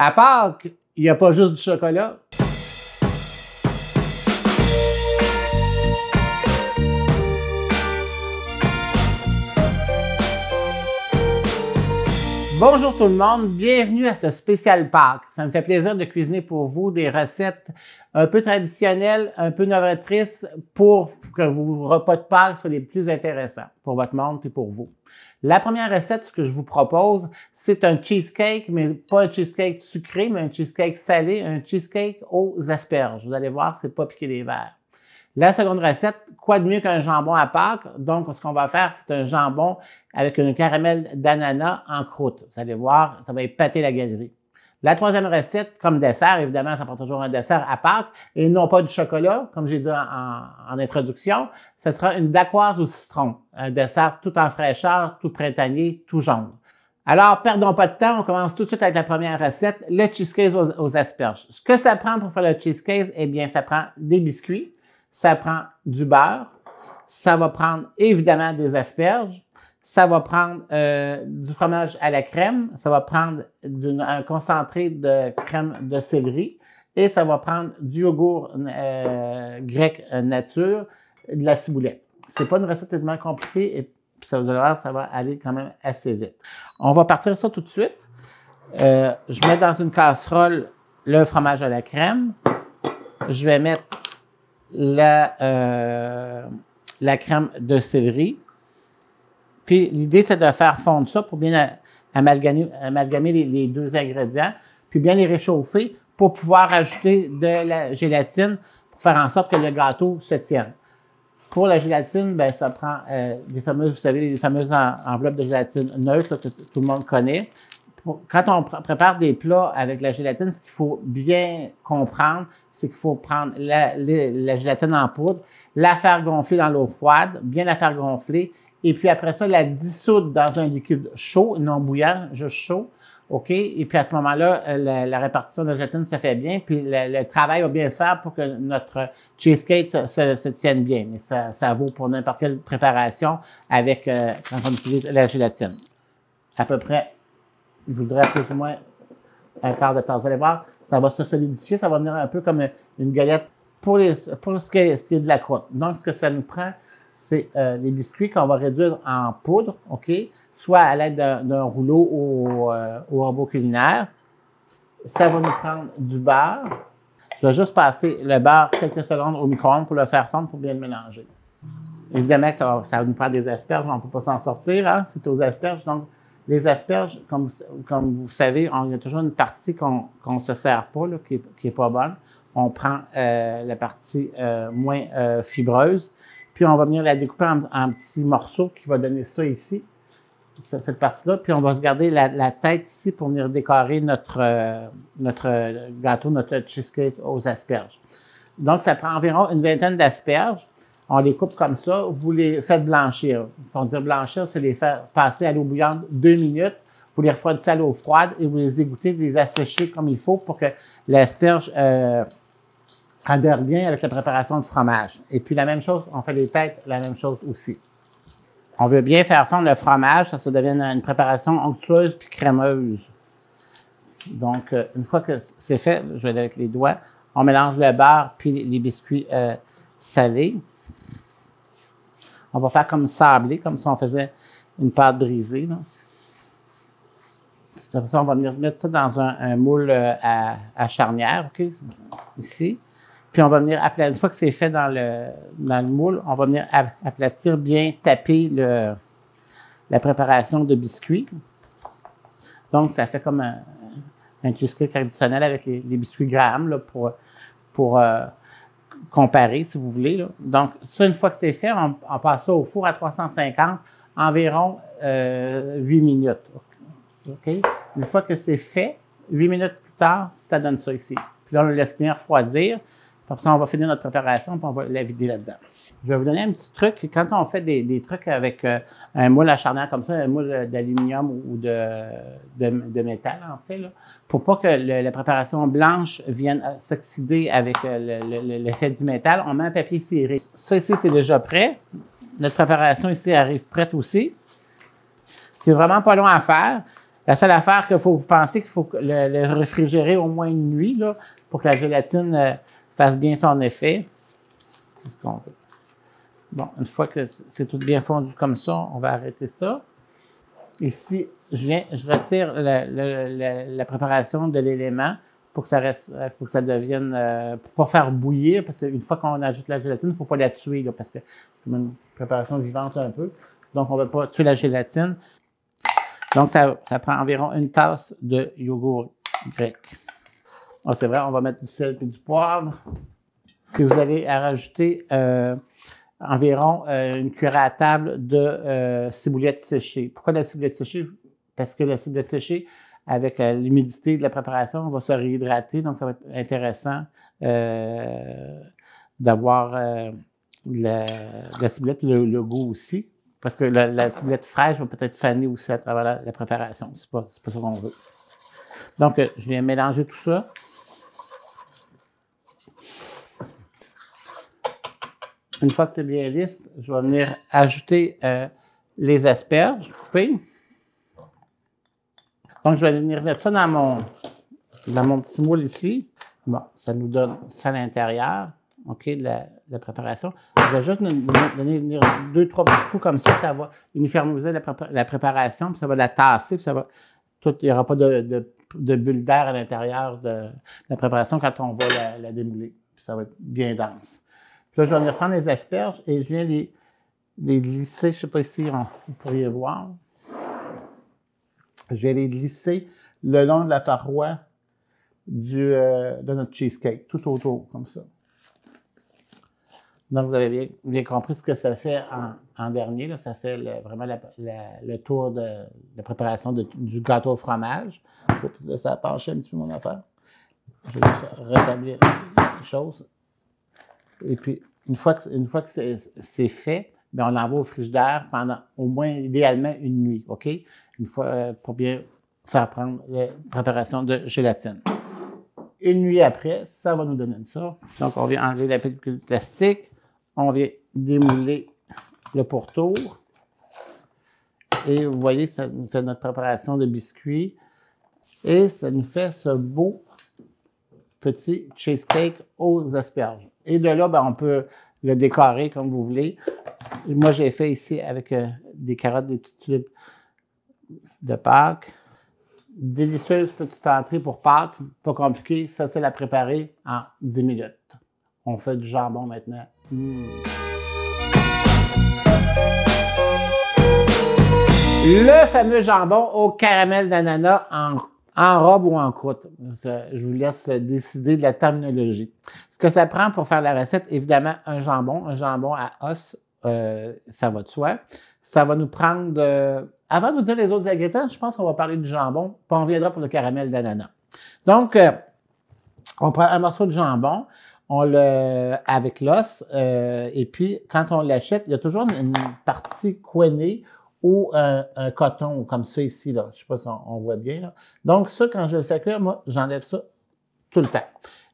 À Pâques, il n'y a pas juste du chocolat. Bonjour tout le monde, bienvenue à ce spécial Pâques. Ça me fait plaisir de cuisiner pour vous des recettes un peu traditionnelles, un peu novatrices pour que vos repas de Pâques soient les plus intéressants pour votre monde et pour vous. La première recette, ce que je vous propose, c'est un cheesecake, mais pas un cheesecake sucré, mais un cheesecake salé, un cheesecake aux asperges. Vous allez voir, c'est pas piqué des verres. La seconde recette, quoi de mieux qu'un jambon à Pâques? Donc, ce qu'on va faire, c'est un jambon avec un caramel d'ananas en croûte. Vous allez voir, ça va épater la galerie. La troisième recette, comme dessert, évidemment, ça prend toujours un dessert à Pâques, et non pas du chocolat, comme j'ai dit en introduction, ce sera une dacquoise au citron, un dessert tout en fraîcheur, tout printanier, tout jaune. Alors, perdons pas de temps, on commence tout de suite avec la première recette, le cheesecake aux asperges. Ce que ça prend pour faire le cheesecake, eh bien, ça prend des biscuits, ça prend du beurre, ça va prendre évidemment des asperges, ça va prendre du fromage à la crème, ça va prendre un concentré de crème de céleri et ça va prendre du yogourt grec nature, de la ciboulette. C'est pas une recette tellement compliquée et puis ça, vous allez voir, ça va aller quand même assez vite. On va partir ça tout de suite. Je mets dans une casserole le fromage à la crème. Je vais mettre la crème de céleri. Puis l'idée, c'est de faire fondre ça pour bien amalgamer les deux ingrédients, puis bien les réchauffer pour pouvoir ajouter de la gélatine pour faire en sorte que le gâteau se tienne. Pour la gélatine, ben ça prend les fameuses, vous savez, les fameuses enveloppes de gélatine neutre là, que tout le monde connaît. Quand on prépare des plats avec la gélatine, ce qu'il faut bien comprendre, c'est qu'il faut prendre la gélatine en poudre, la faire gonfler dans l'eau froide, bien la faire gonfler, et puis après ça, la dissoudre dans un liquide chaud, non bouillant, juste chaud, OK? Et puis à ce moment-là, la répartition de la gélatine se fait bien, puis le travail va bien se faire pour que notre cheesecake se tienne bien. Mais ça vaut pour n'importe quelle préparation avec quand on utilise la gélatine. À peu près, je vous dirais plus ou moins un quart de temps. Vous allez voir, ça va se solidifier, ça va venir un peu comme une galette pour ce qui est de la croûte. Donc, ce que ça nous prend, c'est les biscuits qu'on va réduire en poudre, OK? Soit à l'aide d'un rouleau au robot culinaire. Ça va nous prendre du beurre. Je vais juste passer le beurre quelques secondes au micro-ondes pour le faire fondre, pour bien le mélanger. Évidemment que ça va nous prendre des asperges, on ne peut pas s'en sortir, hein? C'est aux asperges. Donc, les asperges, comme vous savez, il y a toujours une partie qu'on ne se sert pas, là, qui est pas bonne. On prend la partie moins fibreuse, puis on va venir la découper en petits morceaux qui va donner ça ici, cette partie-là. Puis on va se garder la tête ici pour venir décorer notre gâteau, notre cheesecake aux asperges. Donc, ça prend environ une vingtaine d'asperges. On les coupe comme ça. Vous les faites blanchir. Ce qu'on dit blanchir, c'est les faire passer à l'eau bouillante 2 minutes. Vous les refroidissez à l'eau froide et vous les égouttez, vous les asséchez comme il faut pour que l'asperge adhère bien avec la préparation de fromage. Et puis la même chose, on fait les têtes, la même chose aussi. On veut bien faire fondre le fromage, ça devienne une préparation onctueuse puis crémeuse. Donc, une fois que c'est fait, je vais aller avec les doigts, on mélange le beurre puis les biscuits salés. On va faire comme sablé, comme si on faisait une pâte brisée, là. Comme ça, on va venir mettre ça dans un moule à charnière, OK, ici. Puis on va venir aplatir, une fois que c'est fait dans le moule, on va venir aplatir, bien taper la préparation de biscuits. Donc, ça fait comme un cheesecake traditionnel avec les biscuits Graham, là, pour comparer, si vous voulez, là. Donc, ça, une fois que c'est fait, on passe ça au four à 350, environ 8 minutes. OK? Une fois que c'est fait, 8 minutes plus tard, ça donne ça ici. Puis là, on le laisse bien refroidir. Comme ça, on va finir notre préparation, puis on va la vider là-dedans. Je vais vous donner un petit truc. Quand on fait des trucs avec un moule à charnière comme ça, un moule d'aluminium ou de métal, en fait, là, pour pas que la préparation blanche vienne s'oxyder avec l'effet du métal, on met un papier ciré. Ça ici, c'est déjà prêt. Notre préparation ici arrive prête aussi. C'est vraiment pas long à faire. La seule affaire qu'il faut vous penser qu'il faut le réfrigérer au moins une nuit là, pour que la gélatine fasse bien son effet. C'est ce qu'on veut. Bon, une fois que c'est tout bien fondu comme ça, on va arrêter ça. Ici, je retire la préparation de l'élément pour que ça reste, pour que ça devienne, pour pas faire bouillir, parce qu'une fois qu'on ajoute la gélatine, il ne faut pas la tuer, là, parce que c'est comme une préparation vivante un peu. Donc, on ne va pas tuer la gélatine. Donc, ça prend environ une tasse de yogourt grec. Ah, c'est vrai, on va mettre du sel et du poivre. Puis, vous allez rajouter environ une cuillère à table de ciboulette séchée. Pourquoi de la ciboulette séchée? Parce que la ciboulette séchée, avec l'humidité de la préparation, on va se réhydrater. Donc, ça va être intéressant d'avoir de la ciboulette et le goût aussi. Parce que la ciboulette fraîche va peut-être faner aussi à travers la préparation. C'est pas ça qu'on veut. Donc, je viens mélanger tout ça. Une fois que c'est bien lisse, je vais venir ajouter les asperges coupées. Donc, je vais venir mettre ça dans mon petit moule ici. Bon, ça nous donne ça à l'intérieur, OK, de la préparation. Je vais juste donner 2-3 petits coups comme ça, ça va uniformiser la préparation, puis ça va la tasser, puis ça va... il n'y aura pas de bulles d'air à l'intérieur de la préparation quand on va la démouler. Puis ça va être bien dense. Puis là, je vais venir prendre les asperges et je viens les glisser, je ne sais pas si vous pourriez voir. Je vais les glisser le long de la paroi de notre cheesecake, tout autour, comme ça. Donc, vous avez bien compris ce que ça fait en dernier. Là. Ça fait vraiment le tour de la préparation du gâteau au fromage. Là, ça a penché un petit peu mon affaire. Je vais juste rétablir les choses. Et puis, une fois que c'est fait, bien, on l'envoie au frigidaire pendant au moins, idéalement, une nuit, OK? Une fois, pour bien faire prendre la préparation de gélatine. Une nuit après, ça va nous donner ça. Donc, on vient enlever la pellicule plastique. On vient démouler le pourtour. Et vous voyez, ça nous fait notre préparation de biscuits. Et ça nous fait ce beau petit cheesecake aux asperges. Et de là, ben, on peut le décorer comme vous voulez. Moi, j'ai fait ici avec des carottes, des petites tulipes de Pâques. Délicieuse petite entrée pour Pâques. Pas compliqué, facile à préparer en 10 minutes. On fait du jambon maintenant. Le fameux jambon au caramel d'ananas en robe ou en croûte. Je vous laisse décider de la terminologie. Ce que ça prend pour faire la recette, évidemment, un jambon à os, ça va de soi. Ça va nous prendre... Avant de vous dire les autres ingrédients, je pense qu'on va parler du jambon, puis on viendra pour le caramel d'ananas. Donc, on prend un morceau de jambon, avec l'os, et puis quand on l'achète, il y a toujours une partie coinée ou un coton, comme ça ici, là. Je sais pas si on voit bien, là. Donc, ça, quand je le fais cuire, moi, j'enlève ça tout le temps.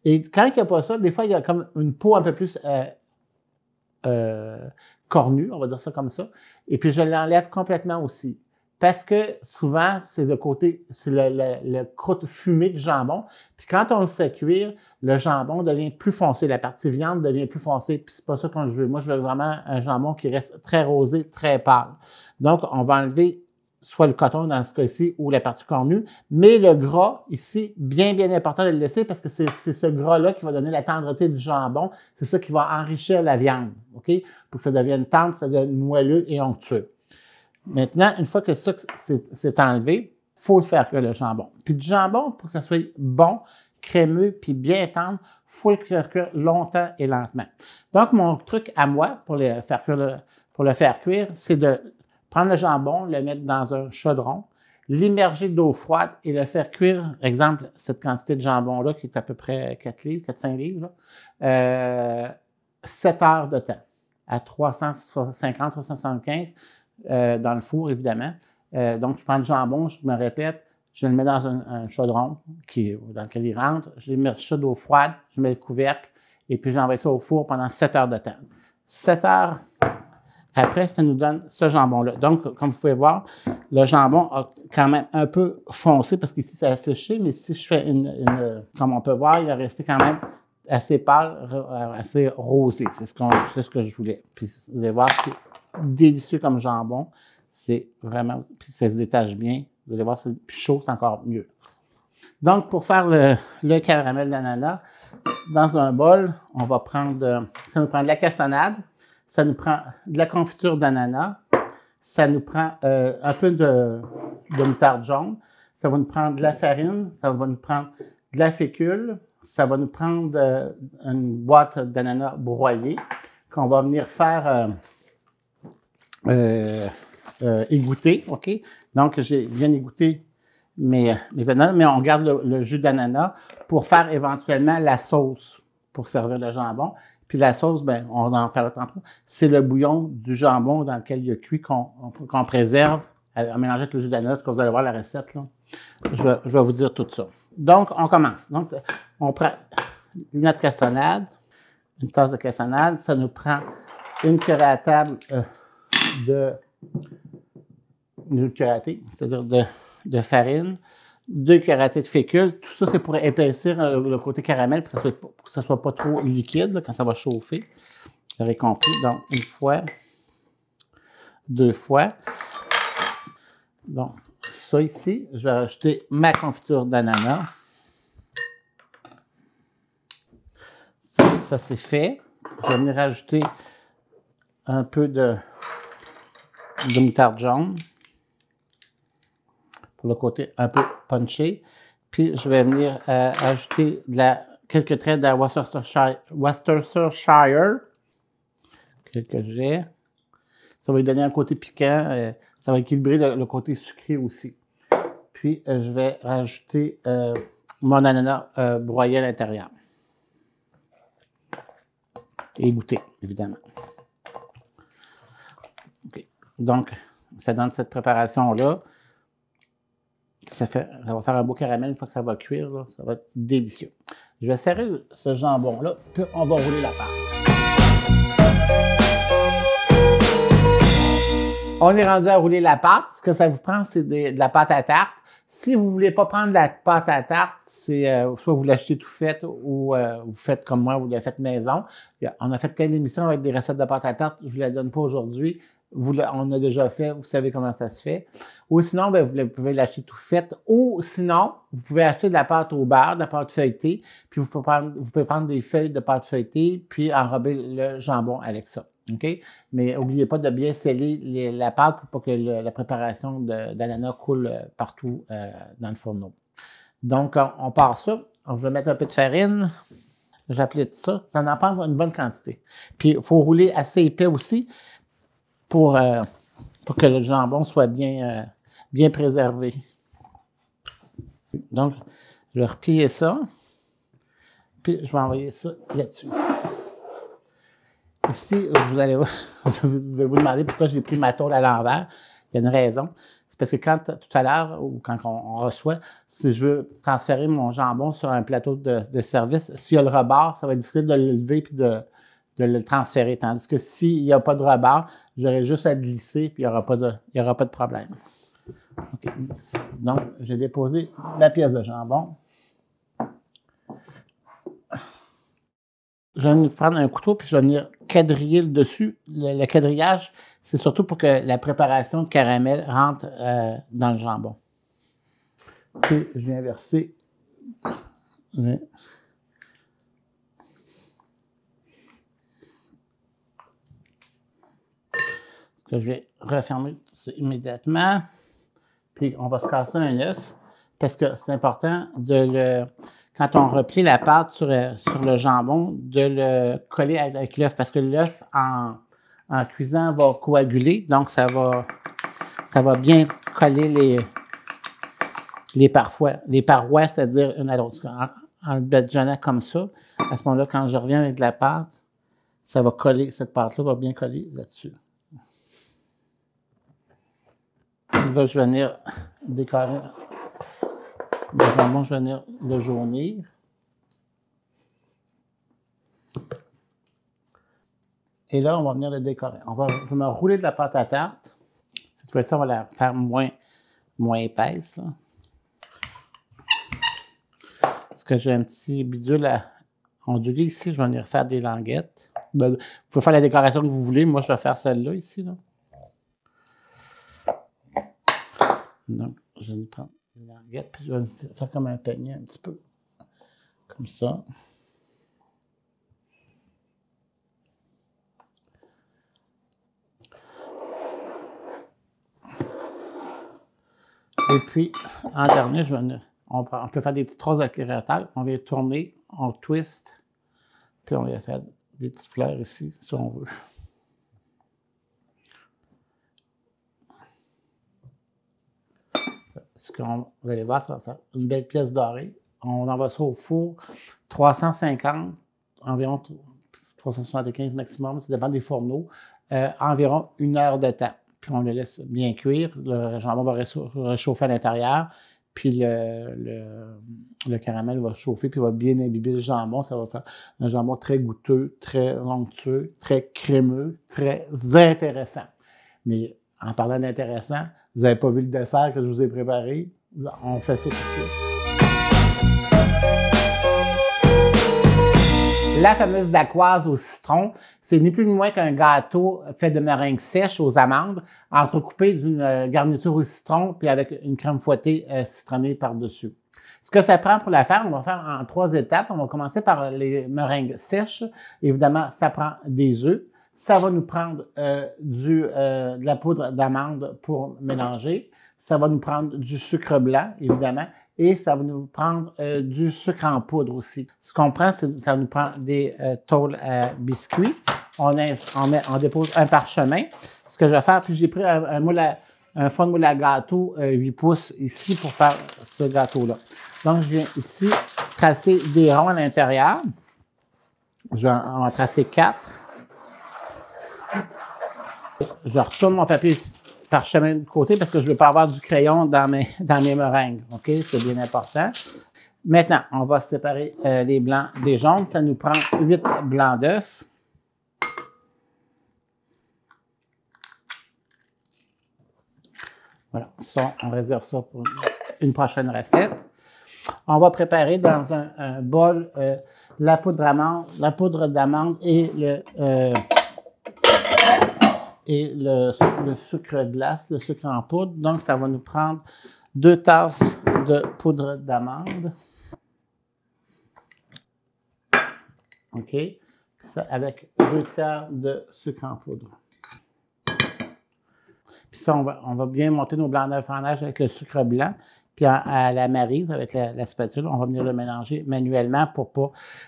Et quand il n'y a pas ça, des fois, il y a comme une peau un peu plus cornue, on va dire ça comme ça. Et puis, je l'enlève complètement aussi. Parce que souvent, c'est le côté, c'est le croûte fumée du jambon. Puis quand on le fait cuire, le jambon devient plus foncé. La partie viande devient plus foncée. Puis c'est pas ça qu'on veut. Moi, je veux vraiment un jambon qui reste très rosé, très pâle. Donc, on va enlever soit le coton dans ce cas-ci ou la partie cornue. Mais le gras, ici, bien important de le laisser parce que c'est ce gras-là qui va donner la tendreté du jambon. C'est ça qui va enrichir la viande, OK? Pour que ça devienne tendre, que ça devienne moelleux et onctueux. Maintenant, une fois que ça c'est enlevé, il faut faire cuire le jambon. Puis du jambon, pour que ça soit bon, crémeux, puis bien tendre, il faut le faire cuire longtemps et lentement. Donc, mon truc à moi pour le faire cuire, c'est de prendre le jambon, le mettre dans un chaudron, l'immerger d'eau froide et le faire cuire, exemple, cette quantité de jambon-là, qui est à peu près 4-5 livres, 7 heures de temps, à 350-375 dans le four, évidemment. Donc, je prends le jambon, je me répète, je le mets dans un chaudron dans lequel il rentre, je mets ça d'eau froide, je mets le couvercle et puis j'envoie ça au four pendant 7 heures de temps. 7 heures Après, ça nous donne ce jambon-là. Donc, comme vous pouvez voir, le jambon a quand même un peu foncé parce qu'ici, ça a séché, mais si je fais comme on peut voir, il est resté quand même assez pâle, assez rosé. C'est ce que je voulais. Puis, vous allez voir, c'est délicieux comme jambon. C'est vraiment, puis ça se détache bien. Vous allez voir, c'est chaud, c'est encore mieux. Donc, pour faire le caramel d'ananas, dans un bol, on va prendre, ça nous prend de la cassonade, ça nous prend de la confiture d'ananas, ça nous prend un peu de moutarde jaune, ça va nous prendre de la farine, ça va nous prendre de la fécule, ça va nous prendre une boîte d'ananas broyée qu'on va venir faire égoutter, OK? Donc, j'ai bien égoutté mes ananas, mais on garde le jus d'ananas pour faire éventuellement la sauce pour servir le jambon. Puis la sauce, ben, on va en faire tantôt. C'est le bouillon du jambon dans lequel il y a cuit qu'on préserve à mélanger avec le jus d'ananas, que vous allez voir la recette, là. Je vais vous dire tout ça. Donc, on commence. Donc, on prend notre cassonade, une tasse de cassonade. Ça nous prend une cuillère à table une cuillère à thé, c'est-à-dire de farine, 2 cuillères à thé de fécule. Tout ça, c'est pour épaissir le côté caramel, pour que ça ne soit pas trop liquide là, quand ça va chauffer. Vous avez compris. Donc, une fois, 2 fois. Donc, ça ici, je vais rajouter ma confiture d'ananas. Ça c'est fait. Je vais venir rajouter un peu de moutarde jaune pour le côté un peu punché. Puis, je vais venir ajouter quelques traits de la Worcestershire que j'ai. Ça va lui donner un côté piquant. Ça va équilibrer le côté sucré aussi. Puis, je vais rajouter mon ananas broyé à l'intérieur. Et goûter, évidemment. Okay. Donc, ça donne cette préparation-là. Ça va faire un beau caramel une fois que ça va cuire. Là, ça va être délicieux. Je vais serrer ce jambon-là, puis on va rouler la pâte. On est rendu à rouler la pâte. Ce que ça vous prend, c'est de la pâte à tarte. Si vous ne voulez pas prendre de la pâte à tarte, c'est soit vous l'achetez tout fait ou vous faites comme moi, vous la faites maison. On a fait plein d'émissions avec des recettes de pâte à tarte. Je ne vous la donne pas aujourd'hui. On a déjà fait, vous savez comment ça se fait. Ou sinon, ben, vous pouvez l'acheter tout fait. Ou sinon, vous pouvez acheter de la pâte au beurre, de la pâte feuilletée, puis vous pouvez prendre des feuilles de pâte feuilletée, puis enrober le jambon avec ça. OK? Mais n'oubliez pas de bien sceller la pâte pour pas que la préparation d'ananas coule partout dans le fourneau. Donc, on part ça. On va mettre un peu de farine. J'applique ça. Ça en prend une bonne quantité. Puis, il faut rouler assez épais aussi pour que le jambon soit bien préservé. Donc, je vais replier ça. Puis, je vais envoyer ça là-dessus. Ici, vous allez vous demander pourquoi j'ai pris ma tôle à l'envers. Il y a une raison. C'est parce que tout à l'heure, ou quand on reçoit, si je veux transférer mon jambon sur un plateau de service, s'il y a le rebord, ça va être difficile de le lever puis de le transférer. Tandis que s'il n'y a pas de rebord, j'aurai juste à glisser puis il n'y aura pas de problème. Okay. Donc, j'ai déposé la pièce de jambon. Je vais venir prendre un couteau puis je vais venir quadriller le dessus. Le quadrillage, c'est surtout pour que la préparation de caramel rentre dans le jambon. Puis, je viens verser. Je vais refermer ça immédiatement. Puis, on va se casser un œuf parce que c'est important quand on replie la pâte sur le jambon, de le coller avec l'œuf parce que l'œuf, en cuisant, va coaguler. Donc, ça va bien coller les parois, c'est-à-dire une à l'autre. En le badigeonnant comme ça, à ce moment-là, quand je reviens avec de la pâte, ça va coller, cette pâte-là va bien coller là-dessus. Là, je vais venir décorer le jambon, je vais venir le jaunir. Et là, on va venir le décorer. Je vais me rouler de la pâte à tarte. Cette fois-ci, on va la faire moins épaisse. Là. Parce que j'ai un petit bidule à onduler ici. Je vais venir faire des languettes. Vous pouvez faire la décoration que vous voulez. Moi, je vais faire celle-là ici. Là. Donc, je vais prendre une languette, puis je vais faire comme un panier un petit peu. Comme ça. Et puis, en dernier, on peut faire des petites roses avec les retard. On va les tourner, on twist, puis on va faire des petites fleurs ici, si on veut. Vous allez voir, ça va faire une belle pièce dorée. On envoie ça au four, 350, environ 375 maximum, ça dépend des fourneaux, environ 1 heure de temps. Puis on le laisse bien cuire. Le jambon va réchauffer à l'intérieur. Puis le caramel va chauffer, puis va bien imbiber le jambon. Ça va faire un jambon très goûteux, très onctueux, très crémeux, très intéressant. Mais en parlant d'intéressant, vous n'avez pas vu le dessert que je vous ai préparé? On fait ça tout de suite. La fameuse dacquoise au citron, c'est ni plus ni moins qu'un gâteau fait de meringue sèche aux amandes, entrecoupé d'une garniture au citron, puis avec une crème fouettée citronnée par-dessus. Ce que ça prend pour la faire, on va faire en 3 étapes. On va commencer par les meringues sèches. Évidemment, ça prend des œufs. Ça va nous prendre de la poudre d'amande pour mélanger. Ça va nous prendre du sucre blanc, évidemment. Et ça va nous prendre du sucre en poudre aussi. Ce qu'on prend, ça nous prend des tôles à biscuits. On dépose un parchemin. Ce que je vais faire, puis j'ai pris un fond de moule à gâteau 8 pouces ici pour faire ce gâteau-là. Donc, je viens ici tracer des ronds à l'intérieur. On va tracer 4. Je retourne mon papier parchemin de côté parce que je ne veux pas avoir du crayon dans mes meringues. OK? C'est bien important. Maintenant, on va séparer les blancs des jaunes. Ça nous prend 8 blancs d'œufs. Voilà. Ça, on réserve ça pour une prochaine recette. On va préparer dans un bol la poudre d'amande et le sucre glace, le sucre en poudre. Donc, ça va nous prendre 2 tasses de poudre d'amande. OK? Ça, avec 2 tiers de sucre en poudre. Puis ça, on va bien monter nos blancs d'œufs en neige avec le sucre blanc. Puis à la maryse, avec la spatule, on va venir le mélanger manuellement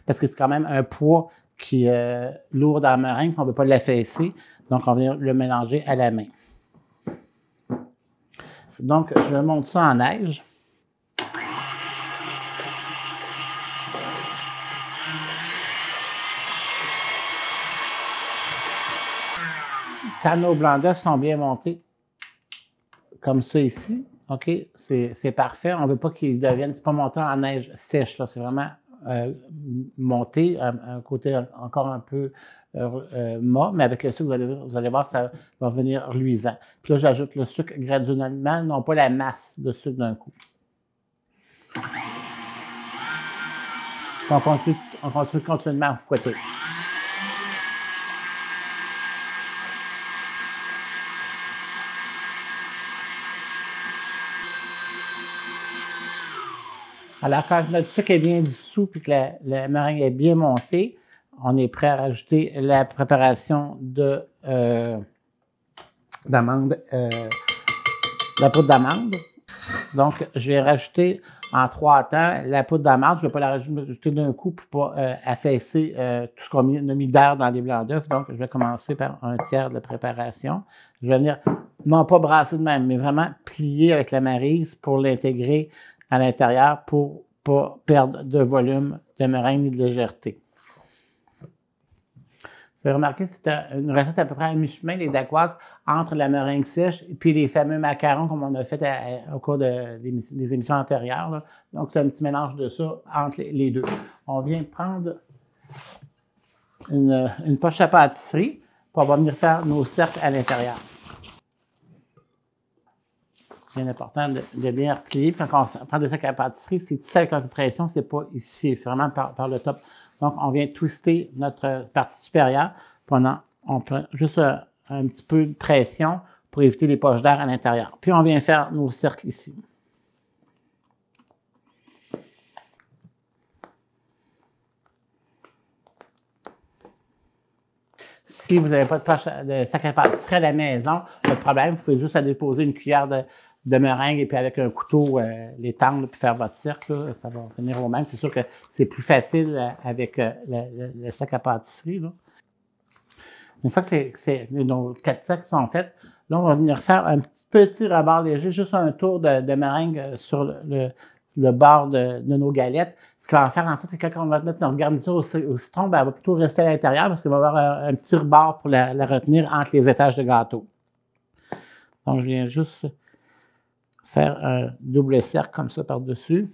parce que c'est quand même un poids qui est lourd dans la meringue, on ne veut pas l'affaisser. Donc, on va venir le mélanger à la main. Donc, je monte ça en neige. Quand nos blancs d'œufs sont bien montés, comme ça ici, OK, c'est parfait. On ne veut pas qu'ils deviennent, c'est pas monté en neige sèche, là, c'est vraiment monté, un côté encore un peu mat, mais avec le sucre, vous allez voir, ça va venir luisant. Puis là, j'ajoute le sucre graduellement, non pas la masse de sucre d'un coup. On continue continuellement à fouetter. Alors, quand notre sucre est bien dissous et que la meringue est bien montée, on est prêt à rajouter la préparation d'amande, la poudre d'amande. Donc, je vais rajouter en 3 temps la poudre d'amande. Je ne vais pas la rajouter d'un coup pour ne pas affaisser tout ce qu'on a mis d'air dans les blancs d'œufs. Donc, je vais commencer par 1 tiers de préparation. Je vais venir, non pas brasser de même, mais vraiment plier avec la maryse pour l'intégrer à l'intérieur pour ne pas perdre de volume, de meringue ni de légèreté. Vous avez remarqué, c'est une recette à peu près à mi-chemin, les dacquoises, entre la meringue sèche et puis les fameux macarons comme on a fait au cours des émissions antérieures. Là. Donc, c'est un petit mélange de ça entre les deux. On vient prendre une poche à pâtisserie. puis on va venir faire nos cercles à l'intérieur. C'est bien important de bien replier. Puis quand on prend des sacs à pâtisserie, c'est ici avec la pression, c'est pas ici, c'est vraiment par le top. Donc, on vient twister notre partie supérieure, puis on prend juste un petit peu de pression pour éviter les poches d'air à l'intérieur. Puis, on vient faire nos cercles ici. Si vous n'avez pas de sac à pâtisserie à la maison, pas de problème, vous pouvez juste déposer une cuillère de meringue et puis avec un couteau, les tendre puis faire votre cercle, là, ça va venir au même. C'est sûr que c'est plus facile avec le sac à pâtisserie. Là. Une fois que nos 4 sacs sont faits, là, on va venir faire un petit rebord léger, juste un tour de meringue sur le bord de nos galettes. Ce qui va en faire en sorte que quand on va mettre notre garniture au citron, ben, elle va plutôt rester à l'intérieur parce qu'il va y avoir un petit rebord pour la retenir entre les étages de gâteau. Donc, je viens juste faire un double cercle comme ça par-dessus.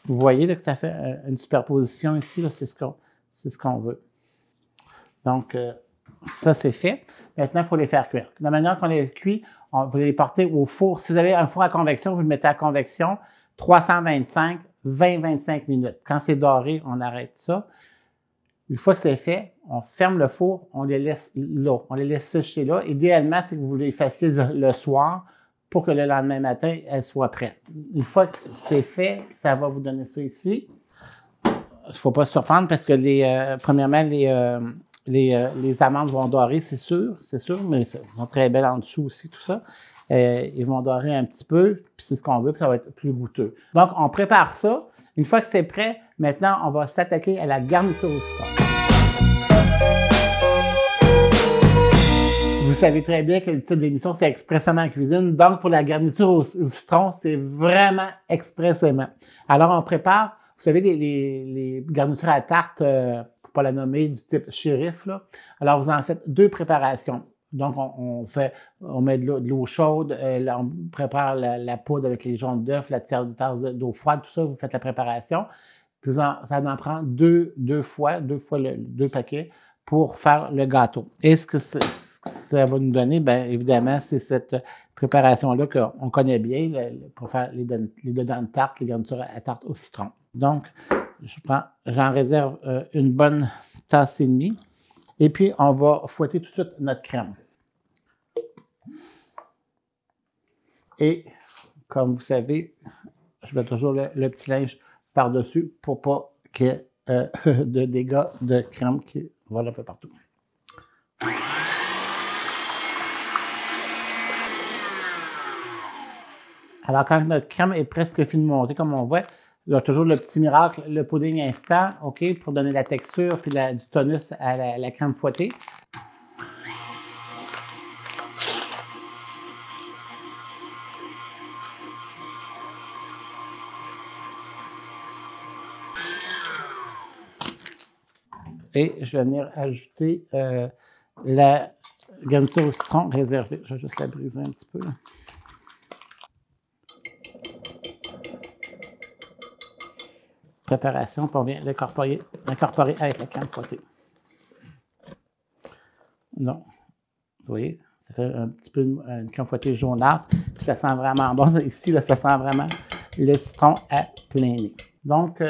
Vous voyez là, que ça fait une superposition ici, c'est ce qu'on veut. Donc, ça, c'est fait. Maintenant, il faut les faire cuire. De la manière qu'on les cuit, vous les portez au four. Si vous avez un four à convection, vous le mettez à convection, 325, 20-25 minutes. Quand c'est doré, on arrête ça. Une fois que c'est fait, on ferme le four, on les laisse là. On les laisse sécher là. Idéalement, c'est que vous les fassiez le soir pour que le lendemain matin, elles soient prêtes. Une fois que c'est fait, ça va vous donner ça ici. Il ne faut pas se surprendre parce que premièrement, les amandes vont dorer, c'est sûr, mais elles sont très belles en dessous aussi, tout ça. Ils vont dorer un petit peu, puis c'est ce qu'on veut, puis ça va être plus goûteux. Donc, on prépare ça. Une fois que c'est prêt, maintenant, on va s'attaquer à la garniture au citron. Vous savez très bien que le titre de l'émission, c'est Expressément en cuisine. Donc, pour la garniture au citron, c'est vraiment expressément. Alors, on prépare, vous savez, les garnitures à tarte, pour pas la nommer, du type shérif, là. Alors, vous en faites 2 préparations. Donc, on met de l'eau chaude, on prépare la poudre avec les jaunes d'œufs, la tiers de tasse d'eau froide, tout ça, vous faites la préparation. Puis, ça en prend deux fois 2 paquets pour faire le gâteau. Et ce que ça va nous donner, bien évidemment, c'est cette préparation-là qu'on connaît bien pour faire les dedans de tarte, les garnitures à tarte au citron. Donc, j'en réserve une bonne tasse et demie. Et puis, on va fouetter tout de suite notre crème. Et, comme vous savez, je mets toujours le petit linge par-dessus pour pas qu'il y ait de dégâts de crème qui volent un peu partout. Alors, quand notre crème est presque finie de monter, comme on voit, il y a toujours le petit miracle, le pudding instant, OK, pour donner la texture puis du tonus à la crème fouettée. Et je vais venir ajouter la garniture au citron réservée. Je vais juste la briser un petit peu. Préparation, puis on vient l'incorporer avec la crème fouettée. Non. Vous voyez, ça fait un petit peu une crème fouettée jaunâtre, puis ça sent vraiment bon. Ici, là, ça sent vraiment le citron à plein nez. Donc,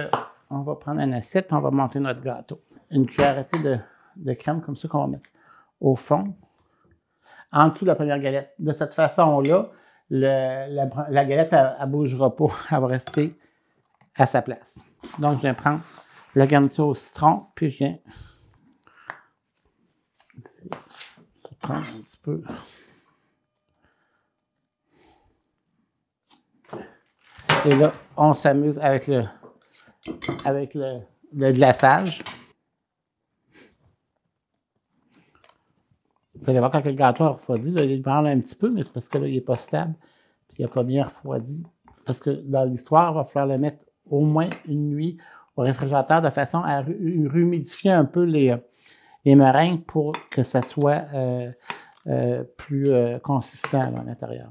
on va prendre une assiette, puis on va monter notre gâteau. Une cuillère de crème comme ça qu'on va mettre au fond, en dessous de la première galette. De cette façon-là, la galette, elle ne bougera pas, elle va rester à sa place. Donc, je viens prendre la garniture au citron, puis je viens ici, prendre un petit peu. Et là, on s'amuse avec le glaçage. Vous allez voir quand le gâteau a refroidi, là, il prend un petit peu, mais c'est parce que là, il n'est pas stable, puis il n'a pas bien refroidi. Parce que dans l'histoire, il va falloir le mettre au moins une nuit au réfrigérateur de façon à humidifier un peu les meringues pour que ça soit plus consistant là, à l'intérieur.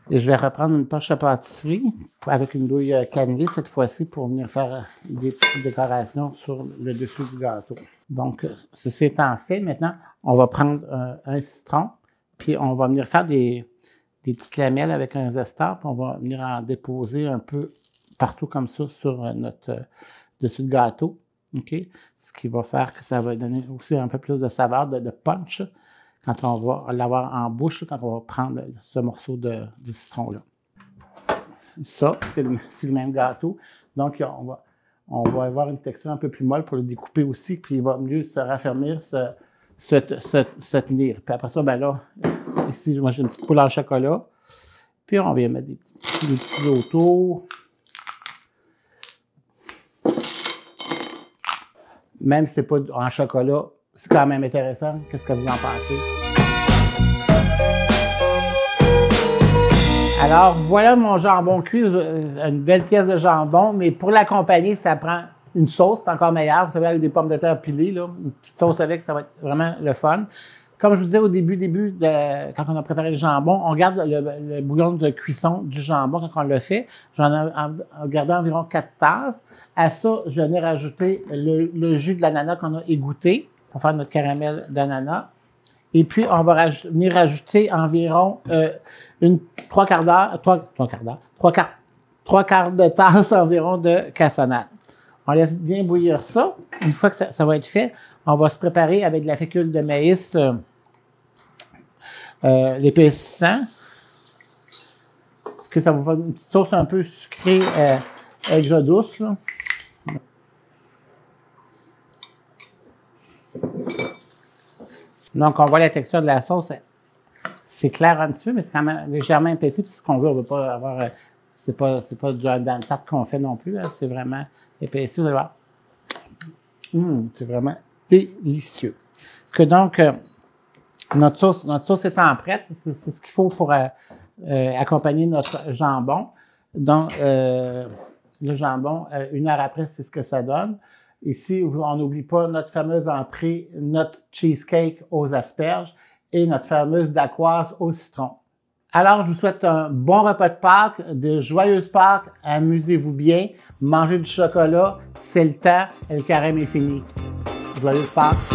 Et je vais reprendre une poche à pâtisserie avec une douille cannelée cette fois-ci pour venir faire des petites décorations sur le dessus du gâteau. Donc, ceci étant fait, maintenant, on va prendre un citron, puis on va venir faire des petites lamelles avec un zestar, puis on va venir en déposer un peu partout comme ça sur notre dessus de gâteau. OK? Ce qui va faire que ça va donner aussi un peu plus de saveur, de punch, quand on va l'avoir en bouche, quand on va prendre ce morceau de citron-là. Ça, c'est le même gâteau. Donc, on va avoir une texture un peu plus molle pour le découper aussi, puis il va mieux se raffermir, se tenir. Puis après ça, ben là, ici, moi, j'ai une petite poule en chocolat. Puis on vient mettre des petits autour. Même si c'est pas en chocolat, c'est quand même intéressant. Qu'est-ce que vous en pensez? Alors, voilà mon jambon cuit, une belle pièce de jambon, mais pour l'accompagner, ça prend une sauce, c'est encore meilleur. Vous savez, avec des pommes de terre pilées, là, une petite sauce avec, ça va être vraiment le fun. Comme je vous disais au début, quand on a préparé le jambon, on garde le bouillon de cuisson du jambon quand on le fait. J'en ai gardé environ 4 tasses. À ça, je venais rajouter le jus de l'ananas qu'on a égoutté pour faire notre caramel d'ananas. Et puis, on va venir rajouter environ 3 quarts de tasse environ de cassonade. On laisse bien bouillir ça. Une fois que ça va être fait, on va se préparer avec de la fécule de maïs l'épaississant. Parce que ça va faire une petite sauce un peu sucrée extra douce. Là. Donc, on voit la texture de la sauce. C'est clair un petit peu, mais c'est quand même légèrement épaissi. Puis c'est ce qu'on veut. On ne veut pas avoir... c'est pas du dans le tarte qu'on fait non plus. C'est vraiment épaissi. Vous allez voir. C'est vraiment délicieux. Parce que donc, notre sauce étant prête, c'est ce qu'il faut pour accompagner notre jambon. Donc, le jambon, 1 heure après, c'est ce que ça donne. Ici, on n'oublie pas notre fameuse entrée, notre cheesecake aux asperges et notre fameuse dacquoise au citron. Alors, je vous souhaite un bon repas de Pâques, de joyeuses Pâques, amusez-vous bien, mangez du chocolat, c'est le temps et le carême est fini. Joyeuses Pâques!